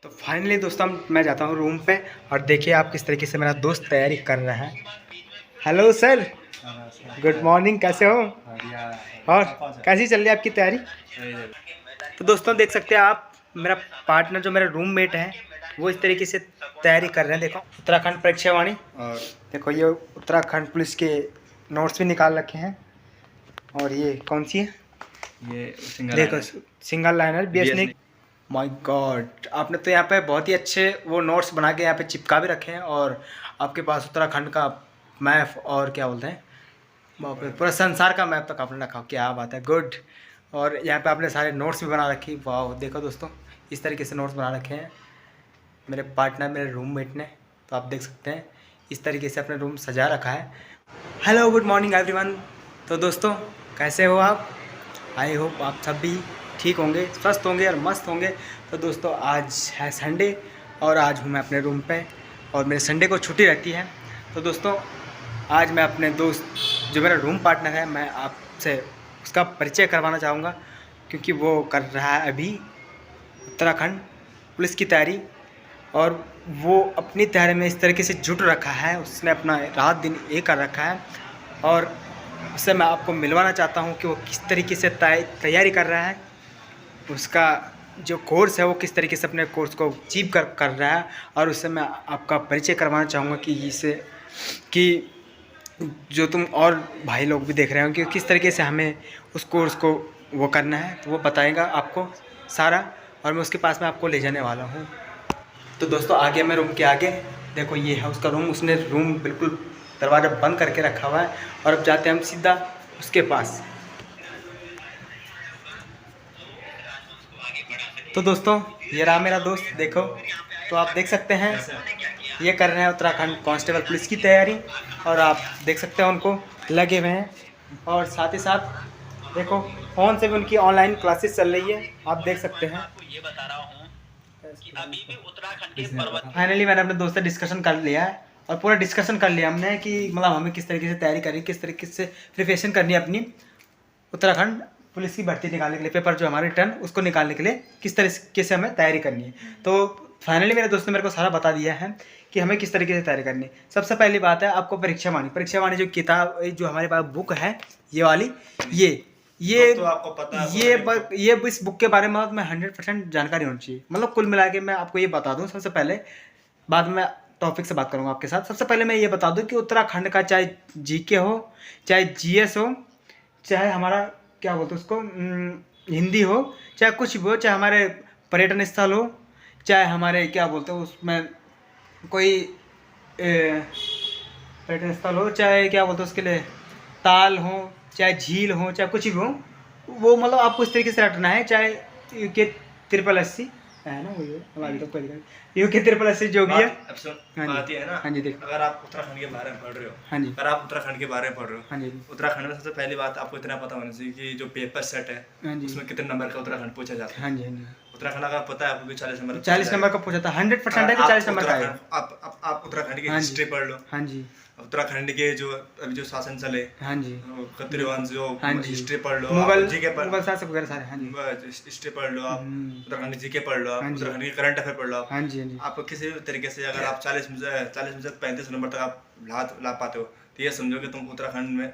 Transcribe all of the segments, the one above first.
तो फाइनली दोस्तों मैं जाता हूँ रूम पे और देखिए आप किस तरीके से मेरा दोस्त तैयारी कर रहा है। हेलो सर, गुड मॉर्निंग, कैसे हो और कैसी चल रही है आपकी तैयारी? तो दोस्तों देख सकते हैं आप, मेरा पार्टनर जो मेरा रूममेट है वो इस तरीके से तैयारी कर रहे हैं। देखो उत्तराखंड परीक्षावाणी, और देखो ये उत्तराखंड पुलिस के नोट्स भी निकाल रखे हैं। और ये कौन सी है? ये देखो single liner BS। My God, आपने तो यहाँ पे बहुत ही अच्छे वो नोट्स बना के यहाँ पे चिपका भी रखे हैं। और आपके पास उत्तराखंड का मैप और क्या बोलते हैं, बाप रे, पूरा संसार का मैप तक आपने रखा, क्या बात है, गुड। और यहाँ पे आपने सारे नोट्स भी बना रखी, वाह। देखो दोस्तों इस तरीके से नोट्स बना रखे हैं मेरे पार्टनर, मेरे रूममेट ने। तो आप देख सकते हैं इस तरीके से अपने रूम सजा रखा है। Hello good morning everyone. तो दोस्तों कैसे हो आप? आई होप आप सब भी ठीक होंगे, स्वस्थ होंगे और मस्त होंगे। तो दोस्तों आज है संडे और आज हूँ मैं अपने रूम पे, और मेरे संडे को छुट्टी रहती है। तो दोस्तों आज मैं अपने दोस्त जो मेरा रूम पार्टनर है, मैं आपसे उसका परिचय करवाना चाहूँगा, क्योंकि वो कर रहा है अभी उत्तराखंड पुलिस की तैयारी। और वो अपनी तैयारी में इस तरीके से जुट रखा है, उसने अपना रात दिन एक कर रखा है। और उससे मैं आपको मिलवाना चाहता हूँ कि वो किस तरीके से तैयारी कर रहा है, उसका जो कोर्स है वो किस तरीके से अपने कोर्स को अचीव कर रहा है। और उससे मैं आपका परिचय करवाना चाहूँगा कि इससे कि जो तुम और भाई लोग भी देख रहे हो कि किस तरीके से हमें उस कोर्स को वो करना है, तो वो बताएगा आपको सारा, और मैं उसके पास में आपको ले जाने वाला हूँ। तो दोस्तों आगे मैं रूम के आगे, देखो ये है उसका रूम, उसने रूम बिल्कुल दरवाज़ा बंद करके रखा हुआ है। और अब जाते हैं हम सीधा उसके पास। तो दोस्तों ये रहा मेरा दोस्त, देखो तो आप देख सकते हैं ये कर रहे हैं उत्तराखंड कांस्टेबल पुलिस की तैयारी, और आप देख सकते हैं उनको लगे हुए हैं। और साथ ही साथ देखो फ़ोन से भी उनकी ऑनलाइन क्लासेस चल रही है, आप देख सकते हैं। फाइनली मैंने अपने दोस्त से डिस्कशन कर लिया है, और पूरा डिस्कशन कर लिया हमने कि मतलब हमें किस तरीके से तैयारी करनी, किस तरीके से प्रिपरेशन करनी है अपनी उत्तराखंड पुलिस की भर्ती निकालने के लिए, पेपर जो हमारे रिटर्न उसको निकालने के लिए किस तरीके से हमें तैयारी करनी है। तो फाइनली मेरे दोस्त ने मेरे को सारा बता दिया है कि हमें किस तरीके से तैयारी करनी है। सबसे पहली बात है आपको परीक्षावाणी जो किताब जो हमारे पास बुक है ये वाली, ये तो आपको पता है, ये इस बुक के बारे में मैं 100% जानकारी होनी चाहिए। मतलब कुल मिला के मैं आपको ये बता दूं, सबसे पहले बाद में टॉपिक से बात करूंगा आपके साथ। सबसे पहले मैं ये बता दूं कि उत्तराखंड का चाहे जीके हो, चाहे जीएस हो, चाहे हमारा क्या बोलते हैं उसको हिंदी हो, चाहे कुछ भी हो, चाहे हमारे पर्यटन स्थल हो, चाहे हमारे क्या बोलते हैं उसमें कोई पर्यटन स्थल हो, चाहे क्या बोलते हैं उसके लिए ताल हो, चाहे झील हो, चाहे कुछ भी हो, वो मतलब आपको इस तरीके से रटना है। चाहे यूके 8080 है ना, वही हमारी तो पहले यूके 8080 जो भी है। बात ये है ना, हाँ जी देखो, अगर आप उत्तराखंड के बारे में पढ़ रहे हो, हाँ जी, अगर आप उत्तराखंड के बारे में पढ़ रहे हो, हाँ जी, उत्तराखंड में सबसे पहली बात आपको इतना पता होना चाहिए कि जो पेपर सेट है, हाँ जी, उसमें कितने नंबर का उत्तराखंड पूछा जाता है। हाँ जी, हाँ जी, उत्तराखंड अगर पता है आपको 40 नंबर का पूछा था, 100% है कि 40 नंबर का है। आप उत्तराखंड की हिस्ट्री पढ़ लो, हाँ जी, उत्तराखंड के जो अभी जो शासन चले, हाँ जी, खत्री वंश जो हिस्ट्री पढ़ लो, मुगल शासक वगैरह सारे, हाँ जी, हिस्ट्री पढ़ लो आप, उत्तराखंड जीके पढ़ लो आप, उत्तराखंड के करंट अफेयर पढ़ लो आप, हाँ जी, हाँ जी, आप किसी भी तरीके से अगर आप 40 में से 35 नंबर तक आप ला पाते हो, तो ये समझो कि तुम उत्तराखंड में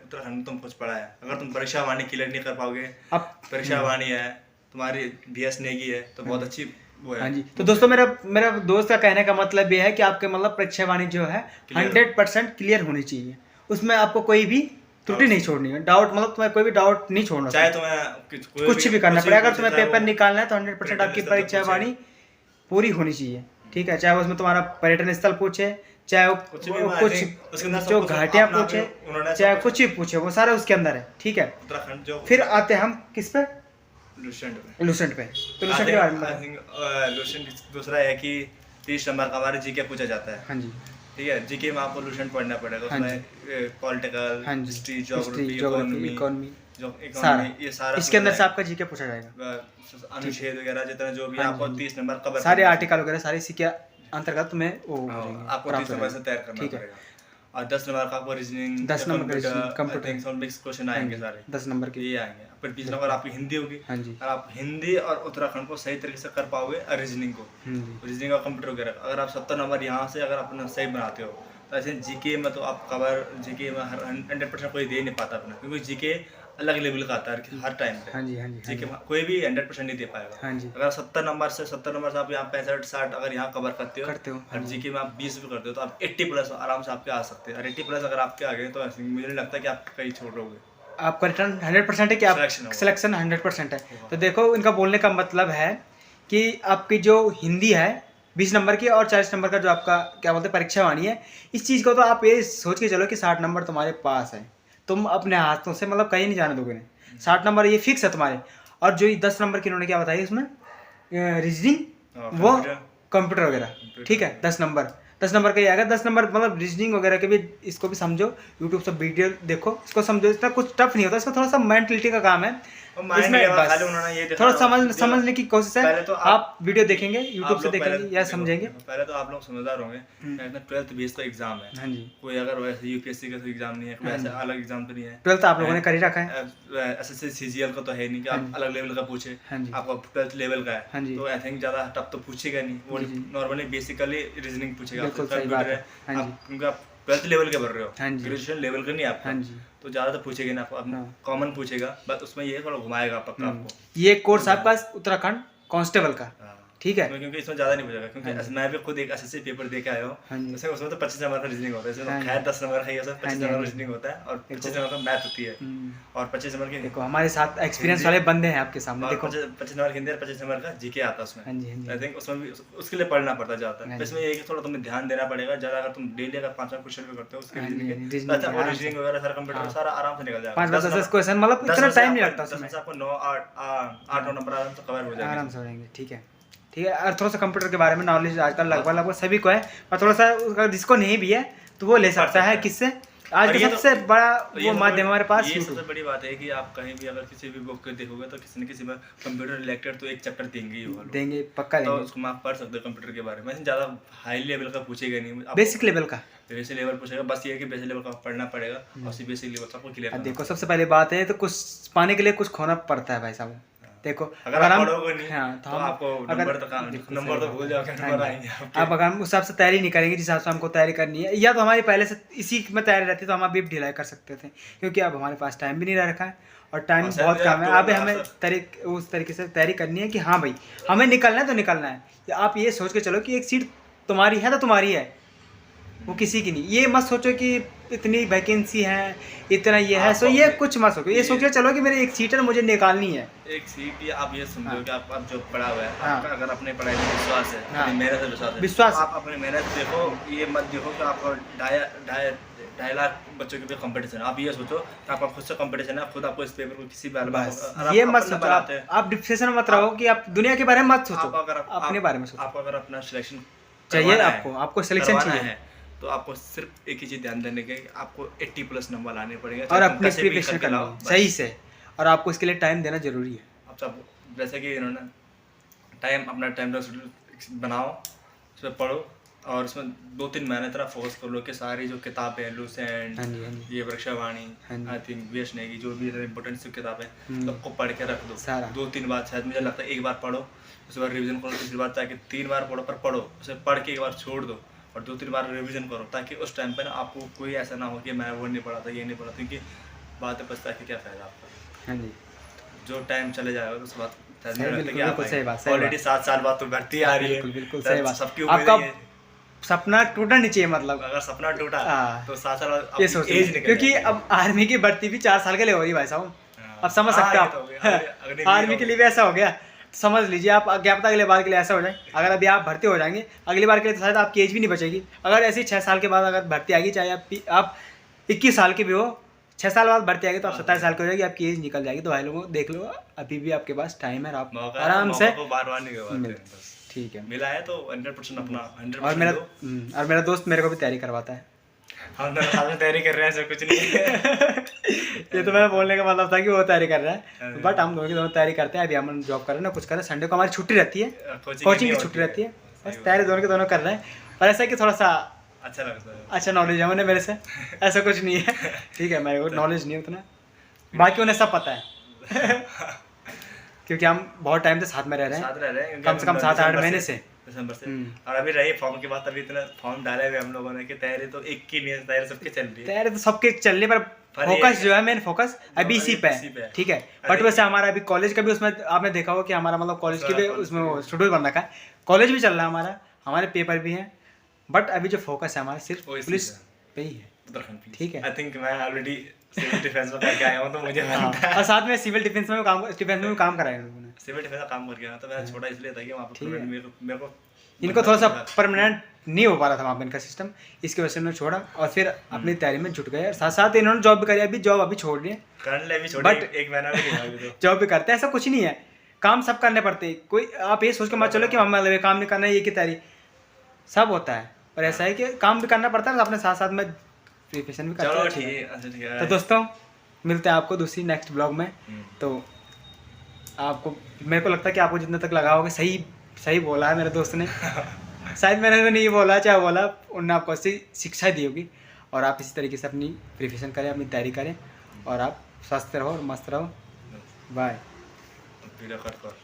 तुम कुछ पढ़ा है। अगर तुम परीक्षावाणी क्लियर नहीं कर पाओगे, अब परीक्षावाणी है तुम्हारी BS नेगी है तो बहुत अच्छी वो है। हाँ जी, तो दोस्तों मेरा दोस्त का कहने का मतलब ये है कि आपके मतलब परीक्षावाणी जो है 100% क्लियर होनी चाहिए, उसमें आपको कोई भी त्रुटि नहीं छोड़नी है, डाउट मतलब तुम्हें कोई भी डाउट नहीं छोड़ना, चाहे तुम्हें कुछ भी करना पड़े। अगर तुम्हें पेपर निकालना है तो 100% आपकी परीक्षावाणी पूरी होनी चाहिए, ठीक है। चाहे उसमें तुम्हारा पर्यटन स्थल पूछे, चाहे कुछ जो घाटियाँ पूछे, चाहे कुछ भी पूछे, वो सारा उसके अंदर है, ठीक है। फिर आते हैं हम किस पे, लूसेंट पे। तो लूसेंट के बारे में लूसेंट दूसरा है कि 30 नंबर का हमारे जीके पूछा जाता है, हाँ जी, ठीक है। जीके में आपको लूसेंट पढ़ना पड़ेगा, उसमें पॉलिटिकल, हिस्ट्री, ज्योग्राफी, इकोनॉमी ये सारा इसके अंदर से आपका जीके पूछा जाएगा, अनुच्छेद वगैरह जितना जो भी आपको 30 नंबर का सारे आर्टिकल वगैरह सारे इसी के अंतर्गत तुम्हें वो आपको 30 नंबर से तैयार करना पड़ेगा। और 10 नंबर का आपको रीजनिंग, 10 नंबर का रीजनिंग, कंप्यूटर मिक्स क्वेश्चन आएंगे सारे 10 नंबर के। ये आएंगे। फिर 20 नंबर आपकी हिंदी होगी। हाँ जी। और आप हिंदी और उत्तराखंड को सही तरीके से कर पाओगे रीजनिंग को, रीजनिंग और कंप्यूटर वगैरह। अगर आप 70 नंबर यहाँ से अगर अपना सही बनाते हो तो ऐसे जीके में तो आप कवर, जीके में 100% कोई दे नहीं पाता अपना, क्योंकि जीके अलग लेवल का आता है हर टाइम पे। हाँ जी, हाँ जी, जीके में कोई भी 100% नहीं दे पाएगा। हाँ जी। अगर 70 नंबर से आप यहाँ 65-60 अगर यहाँ कवर करते हो हाँ और जीके में आप 20 भी करते हो तो आप 80 प्लस आराम से आपके आ सकते हैं। और 80 प्लस अगर आपके आ गए तो ऐसे मुझे नहीं लगता कि आप कहीं छोड़ोगे। आपका रिटर्न 100% है कि आप सिलेक्शन 100% है। तो देखो इनका बोलने का मतलब है कि आपकी जो हिंदी है 20 नंबर की और 40 नंबर का जो आपका क्या बोलते हैं परीक्षा वाणी है, इस चीज़ को तो आप ये सोच के चलो कि 60 नंबर तुम्हारे पास है, तुम अपने हाथों से मतलब कहीं नहीं जाने दोगे नहीं। 60 नंबर ये फिक्स है तुम्हारे। और जो 10 नंबर की इन्होंने क्या बताई उसमें रीजनिंग वो कंप्यूटर वगैरह, ठीक है 10 नंबर का ही आएगा। 10 नंबर मतलब रीजनिंग वगैरह के भी इसको भी समझो, यूट्यूब से वीडियो देखो, इसको समझो। इसका कुछ टफ नहीं होता, इसका थोड़ा सा मेंटलिटी का काम है, इसमें बस थोड़ा समझने की कोशिश है। तो आप वीडियो देखेंगे, यूट्यूब से देखेंगे या समझेंगे। पहले तो आप लोग समझदार होंगे, 12th बेस का एग्जाम है। हाँ जी। कोई अगर वैसे यूपीएससी का एग्जाम नहीं है, कोई ऐसा अलग एग्जाम तो नहीं है। 12th आप लोगों ने कर ही रखा है। एसएससी सीजीएल का तो है नहीं कि आप अलग लेवल का पूछे, आपका 12th लेवल का है तो आई थिंक ज्यादा टफ तो पूछेगा नहीं, वो नॉर्मली बेसिकली रीजनिंग पूछेगा। क्योंकि आप 12th लेवल के भर रहे हो, ग्रेजुएशन लेवल का नहीं आपका, तो ज्यादा तो पूछेगा नहीं आपको, कॉमन पूछेगा बस। उसमें ये थोड़ा घुमाएगा पक्का आपको। ये कोर्स आपका उत्तराखंड कांस्टेबल का, ठीक है, क्योंकि इसमें ज्यादा नहीं पूछेगा। क्योंकि मैं भी खुद एक एसएससी पेपर दे के आया हूँ, उसमें तो 25 नंबर का रीजनिंग होता है, इसमें खैर 10 नंबर का ही होता है, 25 नंबर रीजनिंग होता है और 25 नंबर का मैथ होती है और 25 नंबर की। देखो हमारे साथ एक्सपीरियंस वाले बंदे हैं आपके सामने, देखो 25 नंबर हिंदी और 25 नंबर का जीके आता है उसमें। आई थिंक उसमें भी उसके लिए पढ़ना पड़ता जाता है। इसमें ये कि थोड़ा तुम्हें ध्यान देना पड़ेगा ज्यादा। अगर तुम डेली अगर 5 क्वेश्चन भी करते हो उसके रीजनिंग वगैरह सारा कंप्यूटर सारा आराम से निकल जाएगा। 5-10 क्वेश्चन मतलब इतना टाइम नहीं लगता उसमें, आपको 9-8 नंबर आराम से कवर हो जाएगा, आराम से हो जाएंगे। ठीक है, ठीक है। और थोड़ा सा कंप्यूटर के बारे में नॉलेज आजकल लगभग सभी को है, और थोड़ा सा उसका जिसको नहीं भी है तो वो ले सकता है। किससे? आज का सबसे बड़ा वो माध्यम हमारे पास ये सबसे बड़ी बात है कि आप कहीं भी अगर किसी भी बुक देखोगे तो किसी न किसी में कंप्यूटर रिलेटेड तो एक चैप्टर देंगे ही, देंगे पक्का देंगे, तो उसको आप पढ़ सकते हो कंप्यूटर के बारे में। ज्यादा हाई लेवल का पूछेगा नहीं, बेसिक लेवल का, बेसिक लेवल पूछेगा बस। ये है कि बेसिक लेवल का पढ़ना पड़ेगा और बेसिक लेवल का आपको क्लियर। देखो सबसे पहले बात है तो कुछ पाने के लिए कुछ खोना पड़ता है भाई साहब। देखो अगर आप पढ़ोगे नहीं तो आपको नंबर तो भूल जाओगे, नंबर आएंगे आपके। आप अगर हम उस हिसाब से तैयारी नहीं करेंगे जिस हिसाब से हमको तैयारी करनी है, या तो हमारी पहले से इसी में तैयारी रहती तो हम अभी ढिलाई कर सकते थे, क्योंकि अब हमारे पास टाइम भी नहीं रह रखा है और टाइम बहुत कम है। अब हमें उस तरीके से तैयारी करनी है कि हाँ भाई हमें निकलना है तो निकलना है। आप ये सोच के चलो कि एक सीट तुम्हारी है तो तुम्हारी है, वो किसी की नहीं। ये मत सोचो कि इतनी वैकेंसी है, इतना ये है, सो ये कुछ मत सोचो। ये सोचो चलो कि मेरी एक सीट है मुझे निकालनी है, एक सीट। ये आप ये समझो कि आप जो पढ़ा हुआ है, आपका अगर अपने पढ़ाई में विश्वास है, अपनी मेहनत से विश्वास है, आप अपनी मेहनत देखो। ये मत देखो कि आपको 2.5 लाख बच्चों के भी कंपटीशन। आप ये सोचो कि आपका खुद से कंपटीशन है, खुद आपको इस पेपर को किसी भी ये मत सोचो। आप डिप्रेशन में मत रहो कि आप दुनिया के बारे में मत सोचो, अपने बारे में सोचो। आपको अगर अपना सिलेक्शन चाहिए, आपको सिलेक्शन चाहिए तो आपको सिर्फ एक ही चीज ध्यान देने के, आपको 80 प्लस नंबर लाने पड़ेंगे और अपनी प्रिपरेशन करना सही से, और आपको इसके लिए टाइम देना जरूरी है। आप सब जैसे कि इन्होंने अपना टाइम बनाओ, उसमें पढ़ो और उसमें 2-3 महीने तरह फोकस कर लो कि सारी जो किताबें हैं, लूसेंट, ये वृक्षवाणी, आई थिंक वेशने की जो भी इंपॉर्टेंट सी किताबें सबको पढ़ के रख दो। 2-3 बार, शायद मुझे लगता है एक बार पढ़ो, उसके बाद रिविजन करो, तीसरी बार ताकि 3 बार पढ़ो, पर पढ़ो उसे पढ़ के एक बार छोड़ दो और 2-3 बार रिवीजन करो, ताकि उस टाइम पे ना आपको कोई ऐसा ना हो कि मैं वो नहीं पढ़ा था, ये नहीं पढ़ा, क्योंकि बाद में पछता के क्या फायदा आपका। हाँ जी, जो टाइम चले जाएगा उसके बाद ऑलरेडी 7 साल बाद तो भर्ती आ रही है। बिल्कुल सही बात। सबकी आपका सपना टूटा नहीं चाहिए, मतलब अगर सपना टूटा तो 7 साल ये सोच, क्योंकि अब आर्मी की भर्ती भी 4 साल के लिए हो रही भाई साहब। अब समझ सकते हो, आर्मी के लिए भी ऐसा हो गया, समझ लीजिए आप क्या पता अगले बार के लिए ऐसा हो जाए। अगर अभी आप भर्ती हो जाएंगे अगली बार के लिए तो शायद आपकी एज भी नहीं बचेगी। अगर ऐसे 6 साल के बाद अगर भर्ती आएगी, चाहे आप 21 साल के भी हो, 6 साल बाद भर्ती आएगी तो आप 27 साल की हो जाएगी, आपकी एज निकल जाएगी। तो भाई लोगों देख लो, अभी भी आपके पास टाइम है, आप आराम से ठीक है मिला है तो 100% अपना 100%। और मेरा दोस्त मेरे को भी तैयारी करवाता है। हम दोनों साथ में तैयारी कर रहे हैं, ऐसा कुछ नहीं है। ये तो मेरा बोलने का मतलब था कि वो तैयारी कर रहा है, बट हम दोनों तैयारी करते हैं। अभी हम जॉब कर रहे हैं ना, कुछ कर रहे हैं, संडे को हमारी छुट्टी रहती है, कोचिंग की छुट्टी रहती है, बस तैयारी दोनों के दोनों कर रहे हैं। और ऐसा कि थोड़ा सा अच्छा लगता है। अच्छा नॉलेज है उन्हें मेरे से, ऐसा कुछ नहीं है। ठीक है, मेरे को नॉलेज नहीं है उतना, बाकी उन्हें सब पता है। क्योंकि हम बहुत टाइम से साथ में रह रहे हैं, साथ रह रहे हैं कम से कम 7-8 महीने से। दिसंबर से। हम्म। और अभी रही फॉर्म की बात, अभी इतना फॉर्म डाले हुए हम लोगों ने कि तैयारी तो एक की नहीं है, तैयारी सबकी चल रही है। तैयारी तो सबके चल रही, पर पर फोकस ये- जो है, मेन फोकस अभी इसी पे इसी पे है। है। ठीक है, बट अरे- वैसे हमारा अभी कॉलेज का भी उसमें आपने देखा होगा कि हमारा मतलब कॉलेज की भी कॉलेज उसमें की भी। शेड्यूल बन रखा है, कॉलेज भी चल रहा है हमारा, हमारे पेपर भी हैं, बट अभी जो फोकस है हमारा सिर्फ वो इसी पुलिस पे है। पे ही है। उत्तराखंड पुलिस। ठीक है। आई थिंक मैं ऑलरेडी सिविल डिफेंस में करके आया हूँ, तो मुझे हाँ, बनता है। और साथ में सिविल डिफेंस में भी काम कराया इन लोगों ने। सिविल डिफेंस का काम करके आया, तो मैंने छोड़ा इसलिए था कि वहाँ पे ठीक है। मेरे को इनको थोड़ा सा परमानेंट नहीं हो पा रहा था वहाँ पे इनका सिस्टम, इसकी वजह से उन्होंने छोड़ा और फिर अपनी तैयारी में जुट गए, और साथ साथ इन्होंने जॉब भी करी, अभी जॉब अभी छोड़ रही है, करंट भी छोड़ा, But- एक महीना भी नहीं हुआ अभी तो। जॉब भी करते हैं, ऐसा कुछ नहीं है, काम सब करने पड़ते हैं। कोई आप ये सोच के मत चलो कि हम मतलब ये काम नहीं करना है, ये की तैयारी सब होता है, और ऐसा है कि काम भी करना पड़ता है, अपने साथ साथ में प्रिपरेशन भी करते चलो हैं। ठीक है, अच्छा ठीक है। तो दोस्तों मिलते हैं आपको दूसरी नेक्स्ट ब्लॉग में। हम्म। तो आपको, मेरे को लगता है कि आपको जितना तक लगा होगा सही सही बोला है मेरे दोस्त ने। शायद मैंने तो नहीं बोला, चाहे बोला, उन्होंने आपको अच्छी शिक्षा दी होगी, और आप इसी तरीके से अपनी प्रिपरेशन करें, अपनी तैयारी करें, और आप स्वस्थ रहो और मस्त रहो। बाय। वीडियो कट कर।